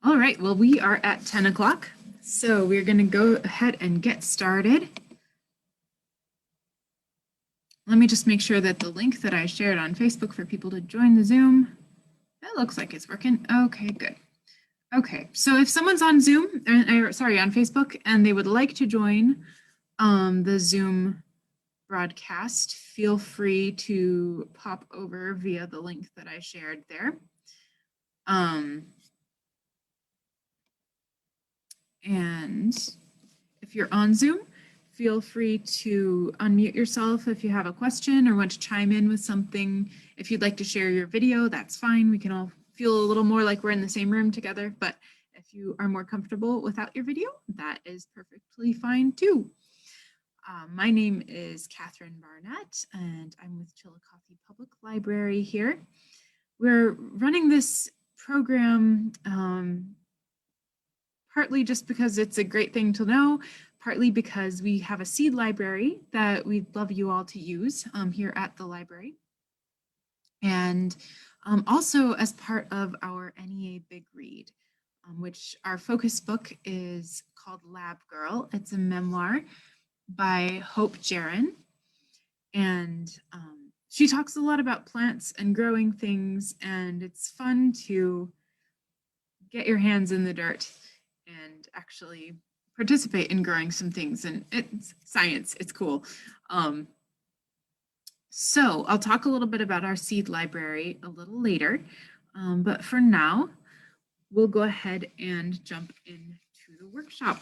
All right, well, we are at 10 o'clock, so we're going to go ahead and get started. Let me just make sure that the link that I shared on Facebook for people to join the Zoom, that looks like it's working. Okay, good. Okay, so if someone's on Zoom, or sorry, on Facebook, and they would like to join the Zoom broadcast, feel free to pop over via the link that I shared there. And if you're on Zoom, feel free to unmute yourself if you have a question or want to chime in with something. If you'd like to share your video, that's fine. We can all feel a little more like we're in the same room together, but if you are more comfortable without your video, that is perfectly fine too. My name is Catherine Barnett, and I'm with Chillicothe Public Library here. We're running this program partly just because it's a great thing to know, partly because we have a seed library that we'd love you all to use here at the library. And also as part of our NEA Big Read, which our focus book is called Lab Girl. It's a memoir by Hope Jaron. And she talks a lot about plants and growing things, and it's fun to get your hands in the dirt and actually participate in growing some things. And it's science, it's cool. So I'll talk a little bit about our seed library a little later, but for now, we'll go ahead and jump into the workshop.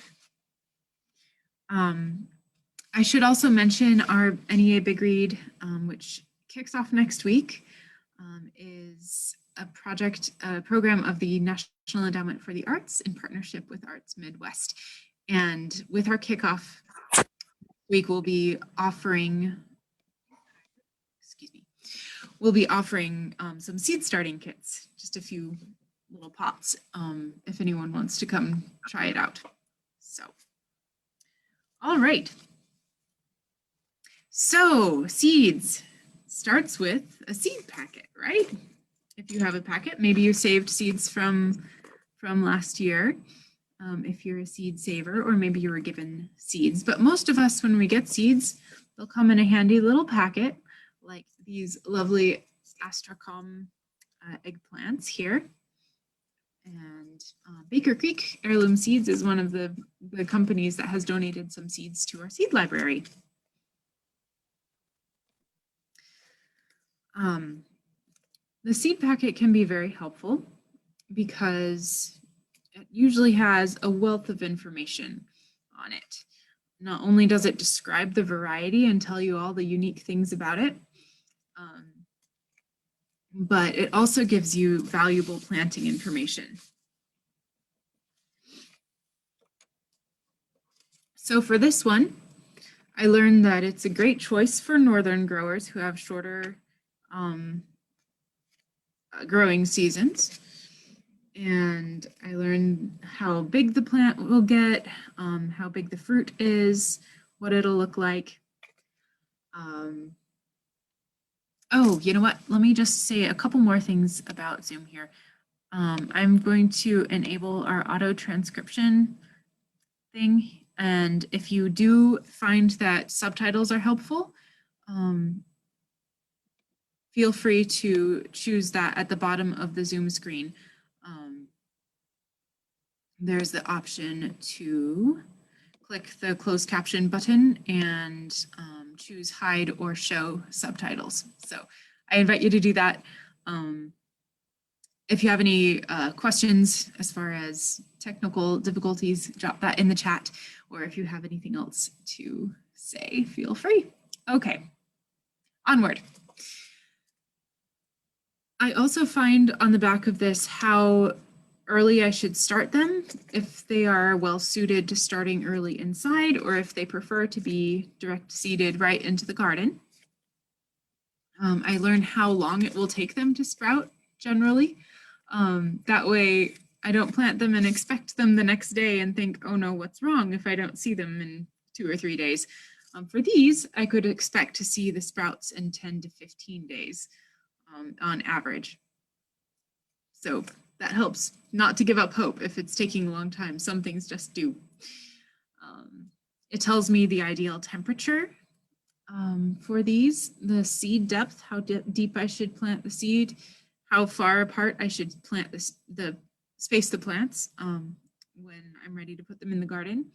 I should also mention our NEA Big Read, which kicks off next week, is a program of the National Endowment for the Arts in partnership with Arts Midwest. And with our kickoff week, we'll be offering, some seed starting kits, just a few little pots, if anyone wants to come try it out. So, all right. So seeds starts with a seed packet, right? If you have a packet, maybe you saved seeds from last year, if you're a seed saver, or maybe you were given seeds. But most of us, when we get seeds, they'll come in a handy little packet, like these lovely Astracom eggplants here. And Baker Creek Heirloom Seeds is one of the companies that has donated some seeds to our seed library. The seed packet can be very helpful because it usually has a wealth of information on it. Not only does it describe the variety and tell you all the unique things about it, but it also gives you valuable planting information. So for this one, I learned that it's a great choice for northern growers who have shorter growing seasons. And I learned how big the plant will get, how big the fruit is, what it'll look like. Oh, you know what? Let me just say a couple more things about Zoom here. I'm going to enable our auto transcription thing. And if you do find that subtitles are helpful, feel free to choose that at the bottom of the Zoom screen. There's the option to click the closed caption button and choose hide or show subtitles. So I invite you to do that. If you have any questions as far as technical difficulties, drop that in the chat, or if you have anything else to say, feel free. Okay, onward. I also find on the back of this how early I should start them, if they are well suited to starting early inside, or if they prefer to be direct seeded right into the garden. I learned how long it will take them to sprout generally. That way I don't plant them and expect them the next day and think, oh no, what's wrong if I don't see them in 2 or 3 days. For these, I could expect to see the sprouts in 10 to 15 days on average. So that helps not to give up hope if it's taking a long time. Some things just do. It tells me the ideal temperature for these, the seed depth, how deep I should plant the seed, how far apart I should plant space the plants when I'm ready to put them in the garden,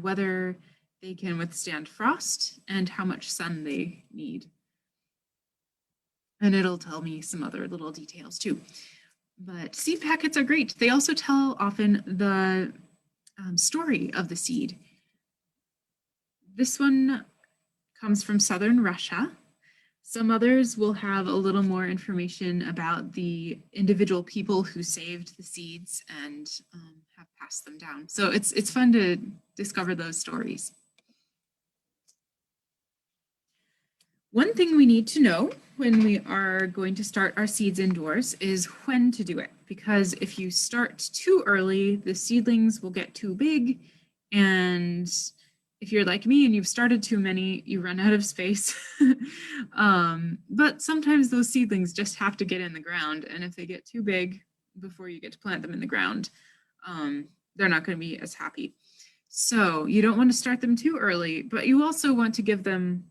whether they can withstand frost, and how much sun they need. And it'll tell me some other little details too. But seed packets are great. They also tell often the story of the seed. This one comes from southern Russia. Some others will have a little more information about the individual people who saved the seeds and have passed them down. So it's fun to discover those stories. One thing we need to know when we are going to start our seeds indoors is when to do it, because if you start too early, the seedlings will get too big, and if you're like me and you've started too many, you run out of space. But sometimes those seedlings just have to get in the ground, and if they get too big before you get to plant them in the ground, they're not going to be as happy. So you don't want to start them too early, but you also want to give them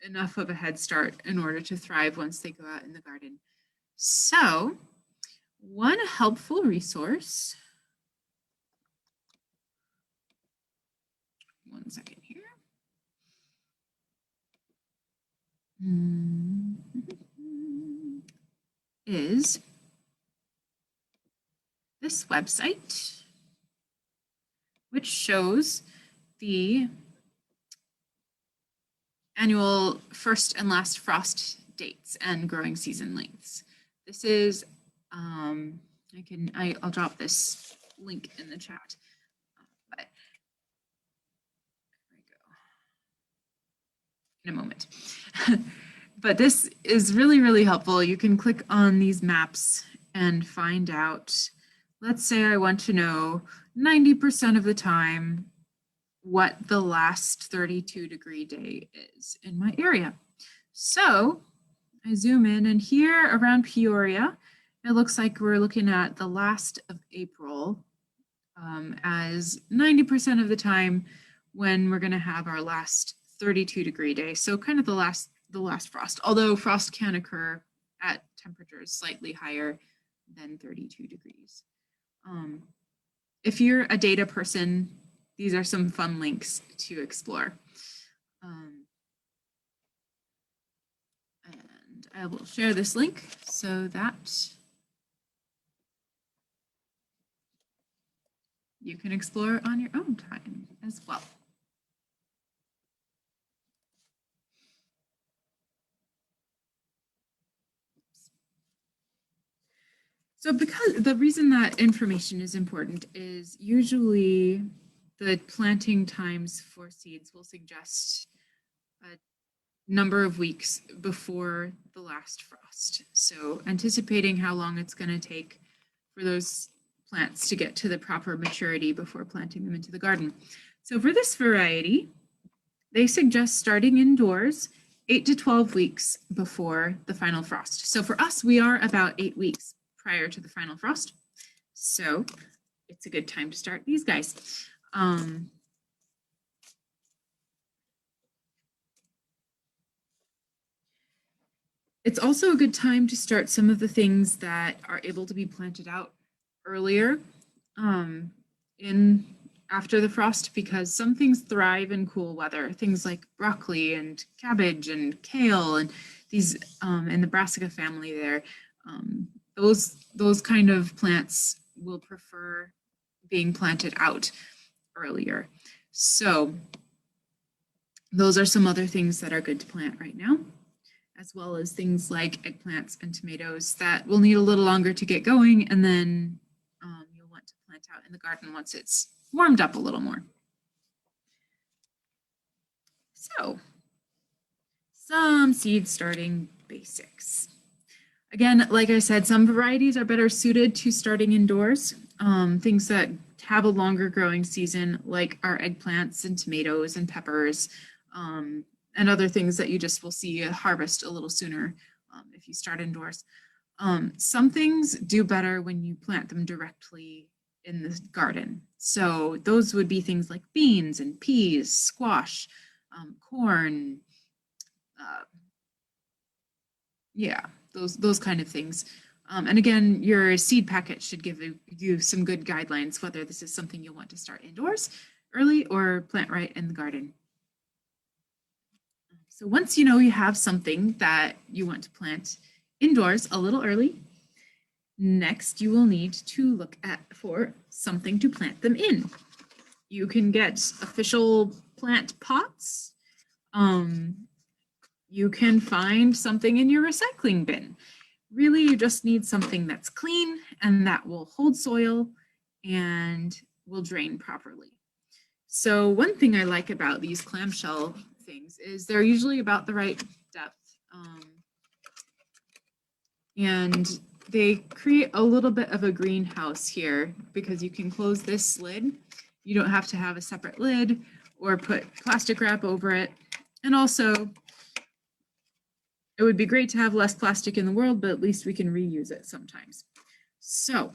enough of a head start in order to thrive once they go out in the garden. So one helpful resource, one second here, is this website, which shows the annual first and last frost dates and growing season lengths. This is, I'll drop this link in the chat. But there we go. In a moment. But this is really, really helpful. You can click on these maps and find out, let's say I want to know 90% of the time what the last 32-degree day is in my area. So I zoom in, and here around Peoria, it looks like we're looking at the last of April as 90% of the time when we're going to have our last 32-degree day. So kind of the last frost, although frost can occur at temperatures slightly higher than 32 degrees. If you're a data person, these are some fun links to explore. And I will share this link so that you can explore on your own time as well. So because the reason that information is important is usually the planting times for seeds will suggest a number of weeks before the last frost. So anticipating how long it's going to take for those plants to get to the proper maturity before planting them into the garden. So for this variety, they suggest starting indoors 8 to 12 weeks before the final frost. So for us, we are about 8 weeks prior to the final frost. So it's a good time to start these guys. It's also a good time to start some of the things that are able to be planted out earlier after the frost, because some things thrive in cool weather, things like broccoli and cabbage and kale and these in the brassica family there. Those kind of plants will prefer being planted out earlier. So those are some other things that are good to plant right now, as well as things like eggplants and tomatoes that will need a little longer to get going, and then you'll want to plant out in the garden once it's warmed up a little more. So some seed starting basics. Again, like I said, some varieties are better suited to starting indoors. Things that have a longer growing season, like our eggplants and tomatoes and peppers, and other things that you just will see a harvest a little sooner if you start indoors. Some things do better when you plant them directly in the garden. So those would be things like beans and peas, squash, corn, yeah, those kind of things. And again, your seed packet should give you some good guidelines, whether this is something you'll want to start indoors early or plant right in the garden. So once you know you have something that you want to plant indoors a little early, next you will need to look for something to plant them in. You can get official plant pots. You can find something in your recycling bin. Really, you just need something that's clean and that will hold soil and will drain properly. So one thing I like about these clamshell things is they're usually about the right depth. And they create a little bit of a greenhouse here because you can close this lid. You don't have to have a separate lid or put plastic wrap over it. And also, it would be great to have less plastic in the world, but at least we can reuse it sometimes. So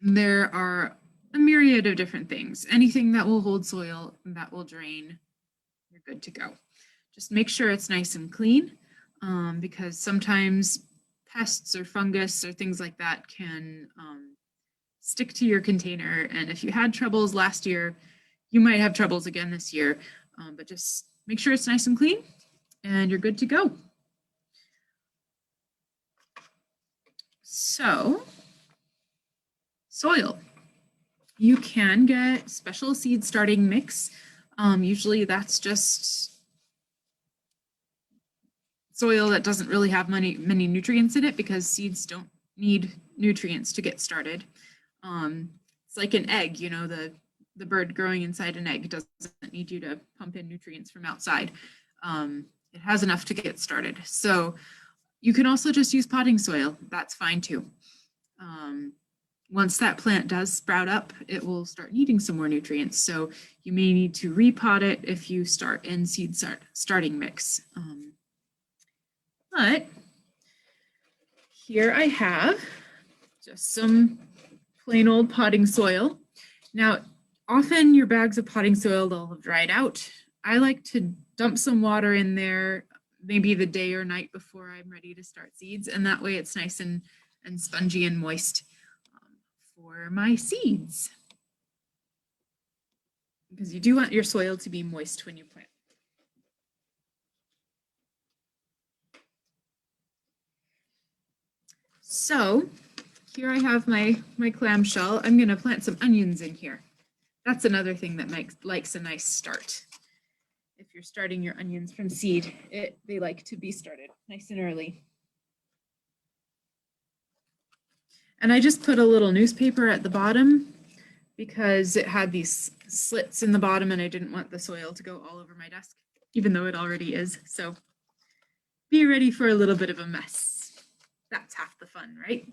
there are a myriad of different things. Anything that will hold soil, that will drain, you're good to go. Just make sure it's nice and clean because sometimes pests or fungus or things like that can stick to your container. And if you had troubles last year, you might have troubles again this year, but just make sure it's nice and clean and you're good to go. So, soil. You can get special seed starting mix. Usually that's just soil that doesn't really have many nutrients in it because seeds don't need nutrients to get started. It's like an egg, you know, the bird growing inside an egg doesn't need you to pump in nutrients from outside. It has enough to get started. So you can also just use potting soil. That's fine too. Once that plant does sprout up, it will start needing some more nutrients. So you may need to repot it if you start in seed starting mix. But here I have just some plain old potting soil. Now, often your bags of potting soil, they'll have dried out. I like to dump some water in there, maybe the day or night before I'm ready to start seeds. And that way it's nice and spongy and moist for my seeds. Because you do want your soil to be moist when you plant. So here I have my clamshell. I'm going to plant some onions in here. That's another thing that likes a nice start. If you're starting your onions from seed, they like to be started nice and early. And I just put a little newspaper at the bottom because it had these slits in the bottom and I didn't want the soil to go all over my desk, even though it already is. So be ready for a little bit of a mess. That's half the fun, right?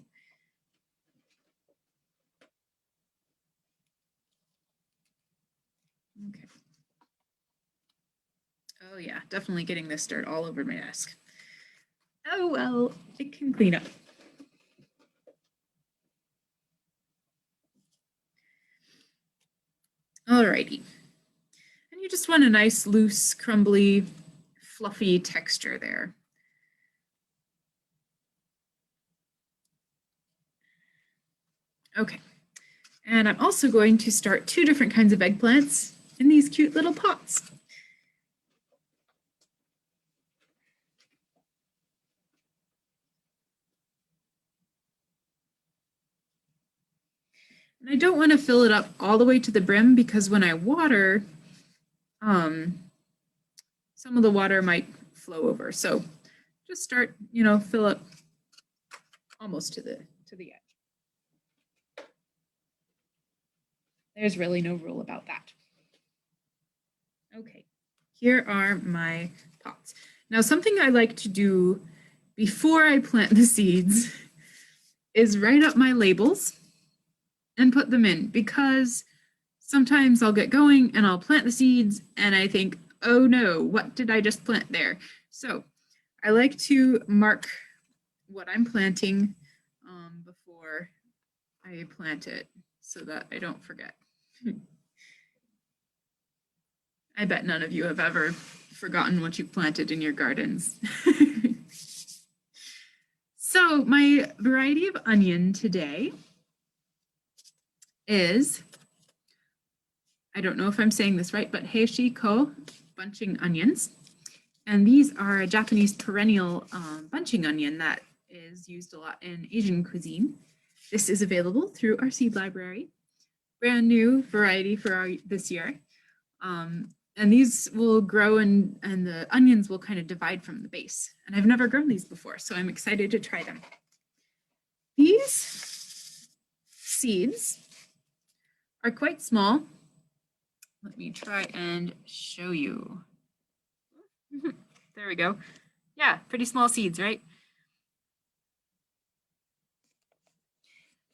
Okay. Oh yeah, definitely getting this dirt all over my desk. Oh well, it can clean up. Alrighty. And you just want a nice, loose, crumbly, fluffy texture there. Okay. And I'm also going to start 2 different kinds of eggplants in these cute little pots. And I don't want to fill it up all the way to the brim because when I water, some of the water might flow over. So just start, fill up almost to the edge. There's really no rule about that. Okay, here are my pots. Now, something I like to do before I plant the seeds is write up my labels and put them in because sometimes I'll get going and I'll plant the seeds and I think, oh no, what did I just plant there? So I like to mark what I'm planting before I plant it so that I don't forget. I bet none of you have ever forgotten what you planted in your gardens. So my variety of onion today is, I don't know if I'm saying this right, but Heishiko bunching onions. And these are a Japanese perennial bunching onion that is used a lot in Asian cuisine. This is available through our seed library. Brand new variety for this year. And these will grow and the onions will kind of divide from the base. And I've never grown these before, so I'm excited to try them. These seeds are quite small. Let me try and show you. There we go. Yeah, pretty small seeds, right?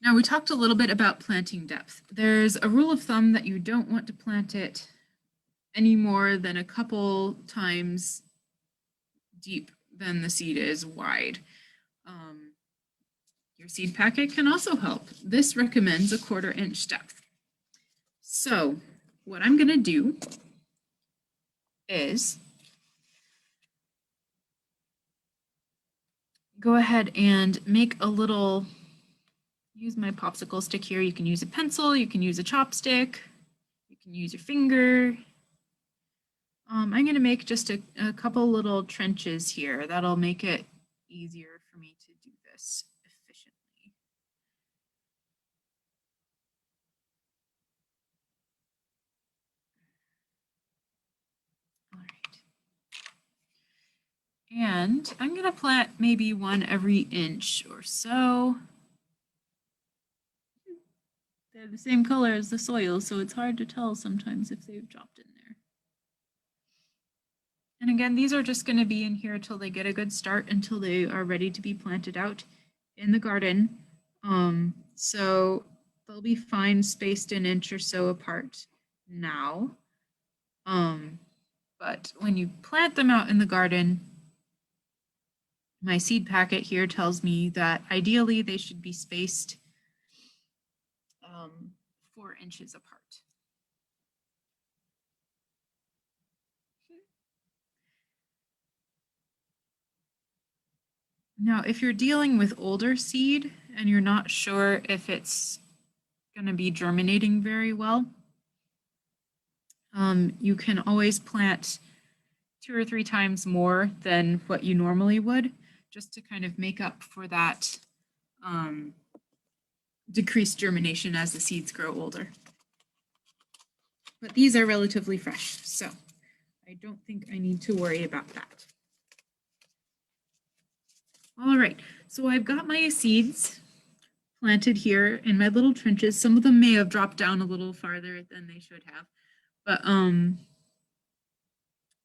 Now we talked a little bit about planting depth. There's a rule of thumb that you don't want to plant it any more than a couple times deep than the seed is wide. Your seed packet can also help. This recommends a 1/4 inch depth. So what I'm gonna do is go ahead and make a little, use my popsicle stick here. You can use a pencil, you can use a chopstick, you can use your finger. I'm gonna make just a couple little trenches here. That'll make it easier for me to do this efficiently. All right. And I'm gonna plant maybe one every inch or so. They're the same color as the soil, so it's hard to tell sometimes if they've dropped in there. And again, these are just gonna be in here until they get a good start, until they are ready to be planted out in the garden. So they'll be fine spaced an inch or so apart now. But when you plant them out in the garden, my seed packet here tells me that ideally they should be spaced 4 inches apart. Now, if you're dealing with older seed and you're not sure if it's going to be germinating very well, you can always plant 2 or 3 times more than what you normally would, just to kind of make up for that decreased germination as the seeds grow older. But these are relatively fresh, so I don't think I need to worry about that. All right, so I've got my seeds planted here in my little trenches. Some of them may have dropped down a little farther than they should have, but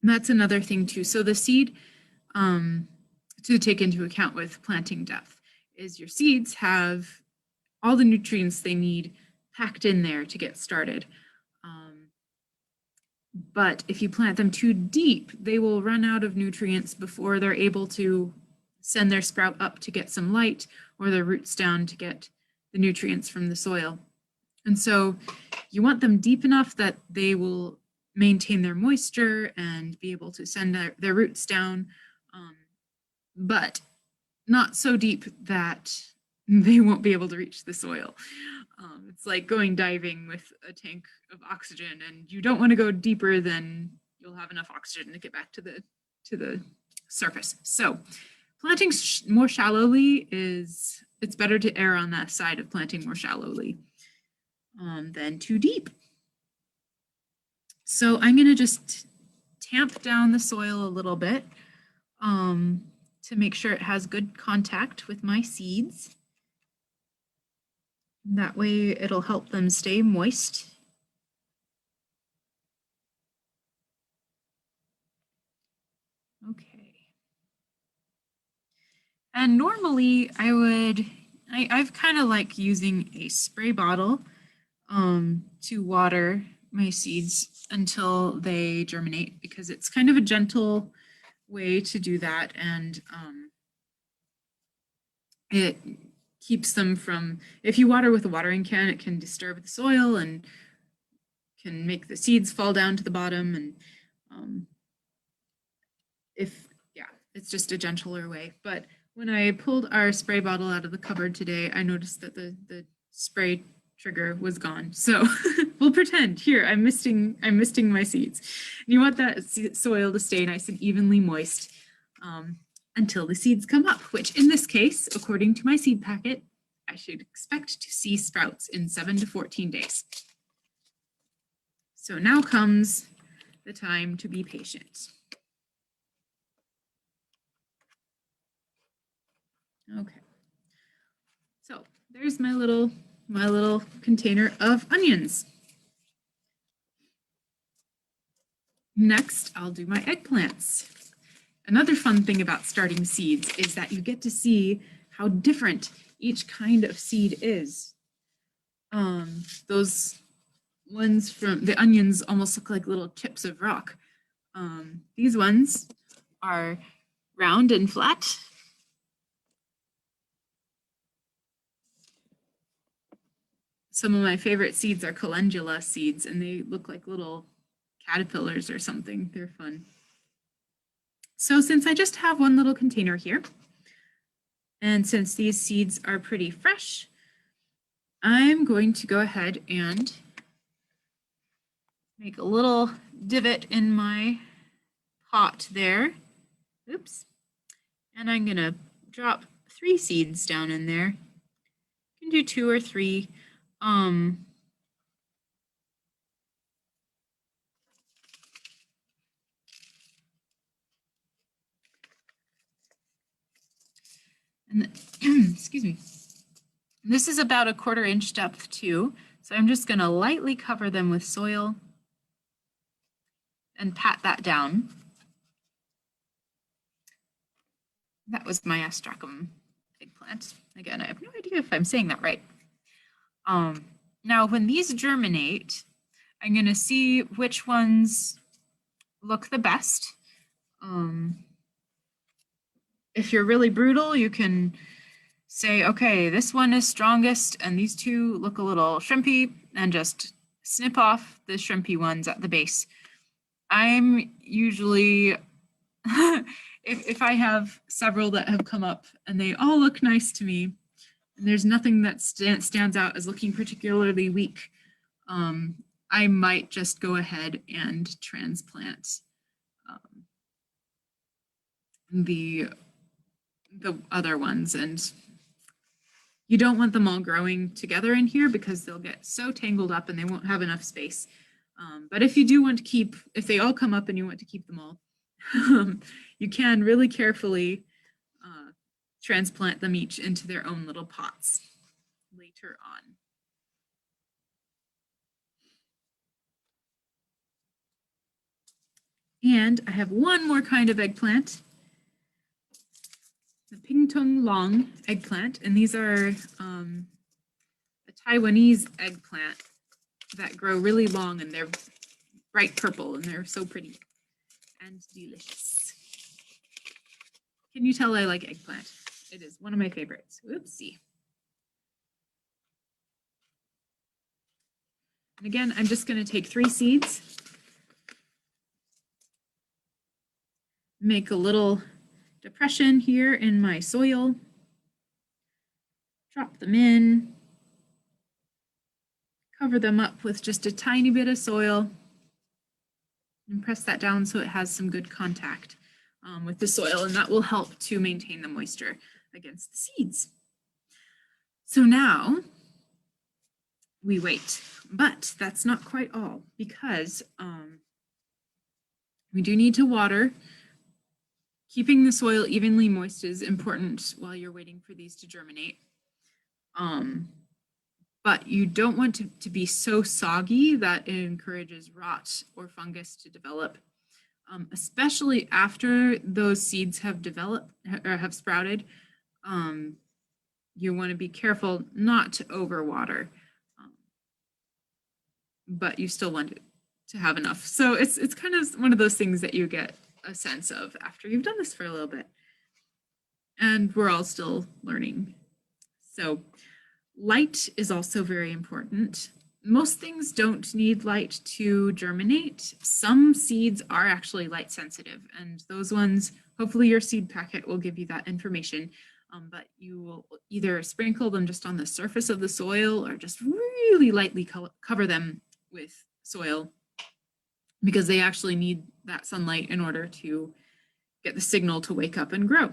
that's another thing too. So the seed to take into account with planting depth is your seeds have all the nutrients they need packed in there to get started. But if you plant them too deep, they will run out of nutrients before they're able to send their sprout up to get some light, or their roots down to get the nutrients from the soil. And so you want them deep enough that they will maintain their moisture and be able to send their roots down, but not so deep that they won't be able to reach the soil. It's like going diving with a tank of oxygen, and you don't want to go deeper than you'll have enough oxygen to get back to the surface. So planting more shallowly it's better to err on that side of planting more shallowly than too deep. So I'm going to just tamp down the soil a little bit to make sure it has good contact with my seeds. That way it'll help them stay moist. Okay. And normally I've kind of like using a spray bottle to water my seeds until they germinate, because it's kind of a gentle way to do that. And It keeps them from, if you water with a watering can, it can disturb the soil and can make the seeds fall down to the bottom. And it's just a gentler way. But when I pulled our spray bottle out of the cupboard today, I noticed that the spray trigger was gone. So we'll pretend here I'm misting my seeds. And you want that soil to stay nice and evenly moist until the seeds come up, which in this case, according to my seed packet, I should expect to see sprouts in 7 to 14 days. So now comes the time to be patient. Okay, so there's my little container of onions. Next, I'll do my eggplants. Another fun thing about starting seeds is that you get to see how different each kind of seed is. Those ones from the onions almost look like little chips of rock. These ones are round and flat. Some of my favorite seeds are calendula seeds, and they look like little caterpillars or something. They're fun. So since I just have one little container here, and since these seeds are pretty fresh, I'm going to go ahead and make a little divot in my pot there. Oops. And I'm going to drop 3 seeds down in there. You can do 2 or 3. And excuse me. This is about a 1/4 inch depth too. So I'm just going to lightly cover them with soil and pat that down. That was my astrakan eggplant. Again, I have no idea if I'm saying that right. Now, when these germinate, I'm going to see which ones look the best. If you're really brutal, you can say, okay, this one is strongest and these 2 look a little shrimpy, and just snip off the shrimpy ones at the base. I'm usually, if I have several that have come up and they all look nice to me, and there's nothing that stands out as looking particularly weak, I might just go ahead and transplant the other ones. And you don't want them all growing together in here because they'll get so tangled up and they won't have enough space. But if you do want to keep, if they all come up and you want to keep them all, you can really carefully transplant them each into their own little pots later on. And I have one more kind of eggplant, the pingtung long eggplant, and these are a Taiwanese eggplant that grow really long, and they're bright purple, and they're so pretty and delicious. Can you tell I like eggplant? It is one of my favorites. Oopsie. And again, I'm just going to take 3 seeds, make a little depression here in my soil, drop them in, cover them up with just a tiny bit of soil, and press that down so it has some good contact with the soil, and that will help to maintain the moisture against the seeds. So now we wait, but that's not quite all, because we do need to water. Keeping the soil evenly moist is important while you're waiting for these to germinate. But you don't want to be so soggy that it encourages rot or fungus to develop, especially after those seeds have developed or have sprouted. You want to be careful not to overwater, but you still want it to have enough. So it's kind of one of those things that you get a sense of after you've done this for a little bit. And we're all still learning So light is also very important. Most things don't need light to germinate. Some seeds are actually light sensitive, and those ones, hopefully your seed packet will give you that information. But you will either sprinkle them just on the surface of the soil or just really lightly cover them with soil, because they actually need that sunlight in order to get the signal to wake up and grow.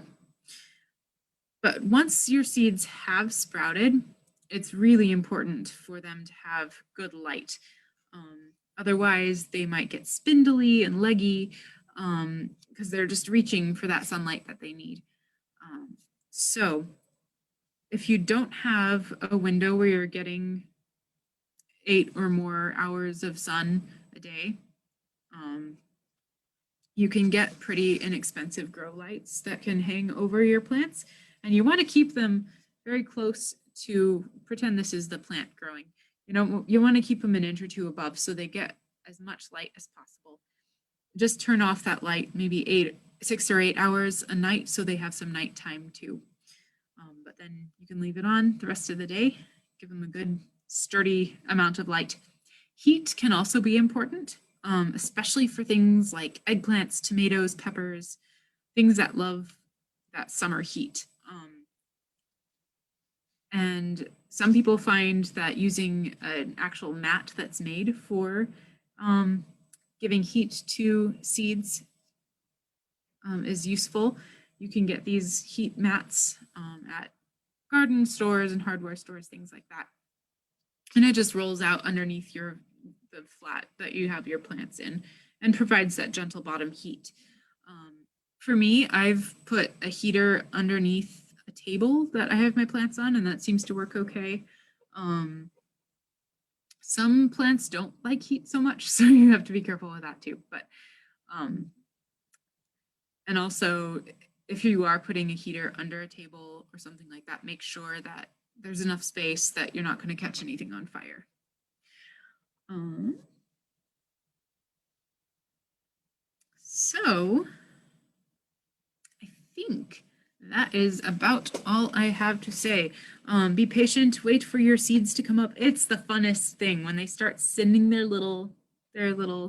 But once your seeds have sprouted, it's really important for them to have good light. Otherwise, they might get spindly and leggy because they're just reaching for that sunlight that they need. So if you don't have a window where you're getting 8 or more hours of sun a day, you can get pretty inexpensive grow lights that can hang over your plants, and you want to keep them very close to, pretend this is the plant growing. You want to keep them an inch or two above so they get as much light as possible. Just turn off that light maybe 6 or 8 hours a night so they have some nighttime too. But then you can leave it on the rest of the day, give them a good sturdy amount of light. Heat can also be important, especially for things like eggplants, tomatoes, peppers, things that love that summer heat. And some people find that using an actual mat that's made for giving heat to seeds is useful. You can get these heat mats at garden stores and hardware stores, things like that. And it just rolls out underneath the flat that you have your plants in and provides that gentle bottom heat. For me, I've put a heater underneath a table that I have my plants on, and that seems to work okay. Some plants don't like heat so much, so you have to be careful with that too. But and also, if you are putting a heater under a table or something like that, make sure that there's enough space that you're not going to catch anything on fire. So I think that is about all I have to say. Be patient, wait for your seeds to come up. It's the funnest thing when they start sending their little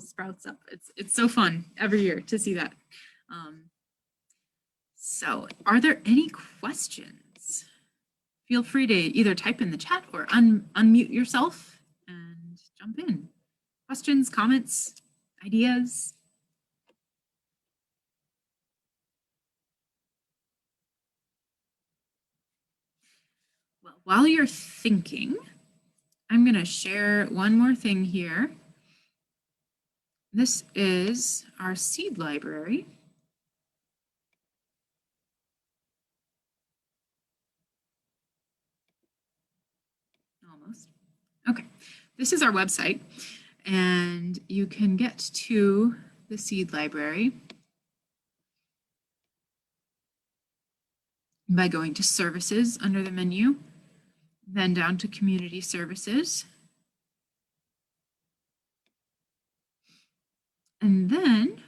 sprouts up. It's so fun every year to see that. So are there any questions? Feel free to either type in the chat or unmute yourself and jump in. Questions, comments, ideas? Well, while you're thinking, I'm going to share one more thing here. This is our seed library. Almost. Okay, this is our website, and you can get to the seed library by going to services under the menu, then down to community services. And then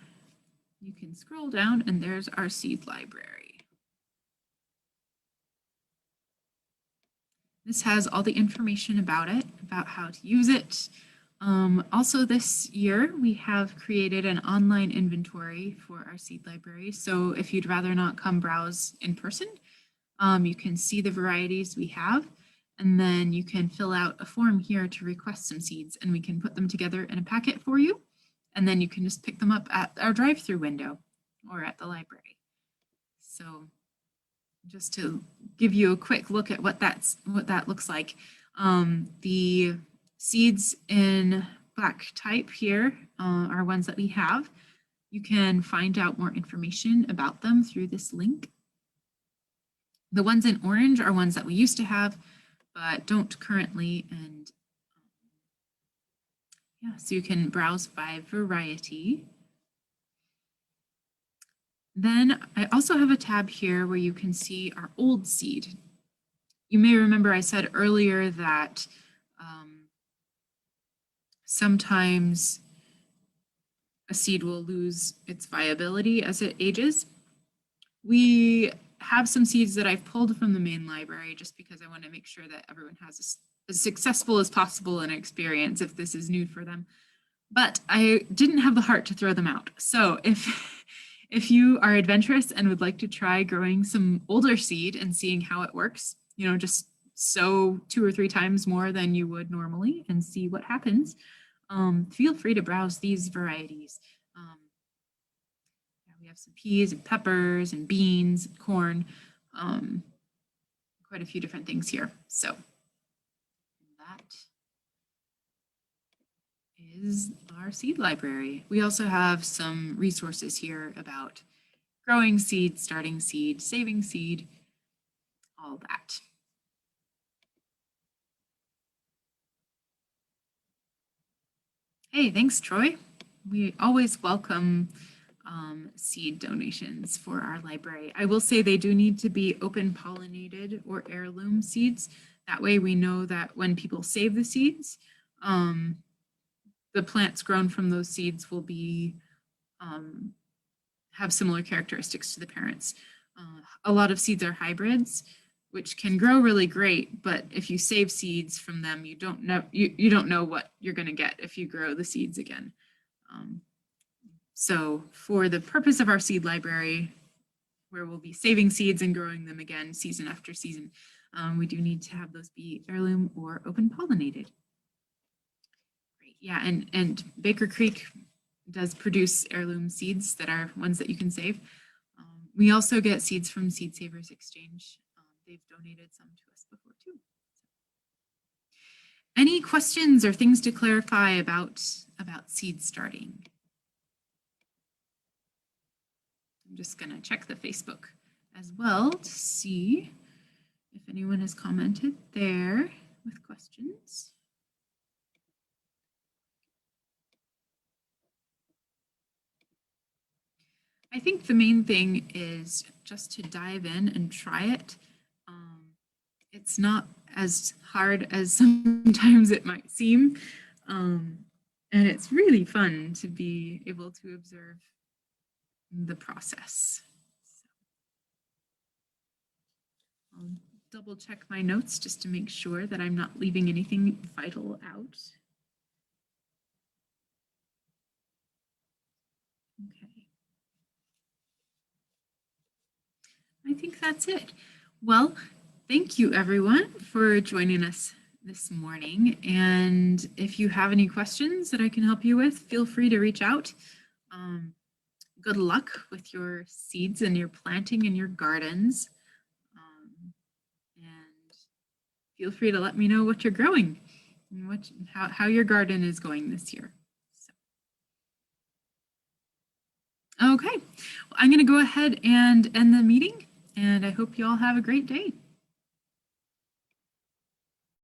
you can scroll down and there's our seed library. This has all the information about it, about how to use it. Also this year, we have created an online inventory for our seed library. So if you'd rather not come browse in person, you can see the varieties we have, and then you can fill out a form here to request some seeds, and we can put them together in a packet for you. And then you can just pick them up at our drive-through window or at the library. So just to give you a quick look at what that looks like. The seeds in black type here are ones that we have. You can find out more information about them through this link. The ones in orange are ones that we used to have, but don't currently. And yeah, so you can browse by variety. Then I also have a tab here where you can see our old seed. You may remember I said earlier that sometimes a seed will lose its viability as it ages. We have some seeds that I've pulled from the main library just because I want to make sure that everyone has as successful as possible an experience if this is new for them. But I didn't have the heart to throw them out. So if you are adventurous and would like to try growing some older seed and seeing how it works, just sow 2 or 3 times more than you would normally and see what happens, feel free to browse these varieties. We have some peas and peppers and beans, and corn, quite a few different things here. So that is our seed library. We also have some resources here about growing seed, starting seed, saving seed, all that. Hey, thanks, Troy. We always welcome seed donations for our library. I will say they do need to be open pollinated or heirloom seeds. That way we know that when people save the seeds, the plants grown from those seeds will be have similar characteristics to the parents. A lot of seeds are hybrids, which can grow really great, but if you save seeds from them, you don't know what you're going to get if you grow the seeds again. So for the purpose of our seed library, where we'll be saving seeds and growing them again season after season, we do need to have those be heirloom or open pollinated. Great. Yeah, and Baker Creek does produce heirloom seeds that are ones that you can save. We also get seeds from Seed Savers Exchange. They've donated some to us before too. Any questions or things to clarify about seed starting? I'm just going to check the Facebook as well to see if anyone has commented there with questions. I think the main thing is just to dive in and try it. It's not as hard as sometimes it might seem. And it's really fun to be able to observe the process. So I'll double check my notes just to make sure that I'm not leaving anything vital out. Okay. I think that's it. Well, thank you everyone for joining us this morning. And if you have any questions that I can help you with, feel free to reach out. Good luck with your seeds and your planting in your gardens. And feel free to let me know what you're growing and how your garden is going this year. So. Okay, well, I'm going to go ahead and end the meeting, and I hope you all have a great day.